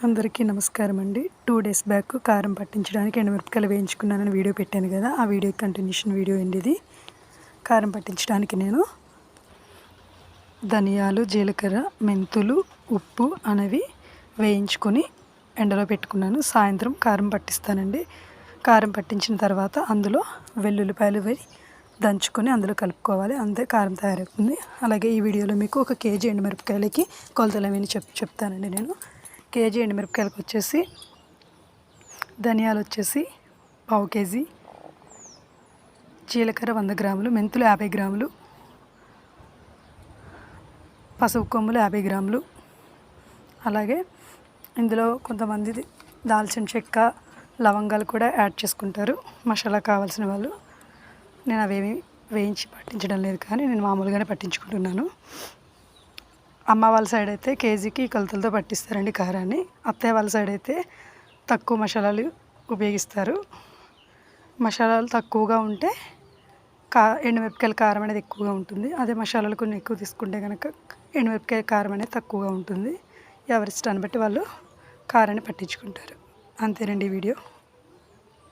అందరికీ నమస్కారం అండి. 2 డేస్ బ్యాక్ కారం పట్టించడానికి ఎండుమిరపకాయలు వేయించుకున్నానని వీడియో పెట్టాను కదా, ఆ వీడియో కంటిన్యూషన్ వీడియో అండి ఇది. కారం పట్టించడానికి నేను ధనియాలు, జీలకర్ర, మెంతులు, ఉప్పు అనేవి వేయించుకొని ఎండలో పెట్టుకున్నాను. సాయంత్రం కారం పట్టిస్తానండి. కారం పట్టించిన తర్వాత అందులో వెల్లుల్లిపాయలు వేసి దంచుకొని అందులో కలుపుకోవాలి, అంతే కారం తయారవుతుంది. అలాగే ఈ వీడియోలో మీకు 1 కేజీ ఎండుమిరపకాయలకి కొలతలు అవన్నీ చెప్తానండి. నేను కేజీ ఎండుమిరపకాయలకు వచ్చేసి ధనియాలు వచ్చేసి 1/2 కేజీ, జీలకర్ర 100 గ్రాములు, మెంతులు 50 గ్రాములు, పసుపు కొమ్ములు 50 గ్రాములు. అలాగే ఇందులో కొంతమంది దాల్చిన చెక్క, లవంగాలు కూడా యాడ్ చేసుకుంటారు మసాలా కావాల్సిన వాళ్ళు. నేను అవేమి వేయించి పట్టించడం లేదు, కానీ నేను మామూలుగానే పట్టించుకుంటున్నాను. అమ్మ వాళ్ళ సైడ్ అయితే కేజీకి కొలతలతో పట్టిస్తారండి కారాన్ని. అత్తయ్య వాళ్ళ సైడ్ అయితే తక్కువ మసాలాలు ఉపయోగిస్తారు. మసాలాలు తక్కువగా ఉంటే ఎండుమిరపకాయల కారం అనేది ఎక్కువగా ఉంటుంది. అదే మసాలాలు కొన్ని ఎక్కువ తీసుకుంటే కనుక ఎండుమిరపకాయ కారం అనేది తక్కువగా ఉంటుంది. ఎవరి ఇష్టాన్ని బట్టి వాళ్ళు కారాన్ని పట్టించుకుంటారు. అంతేనండి ఈ వీడియో.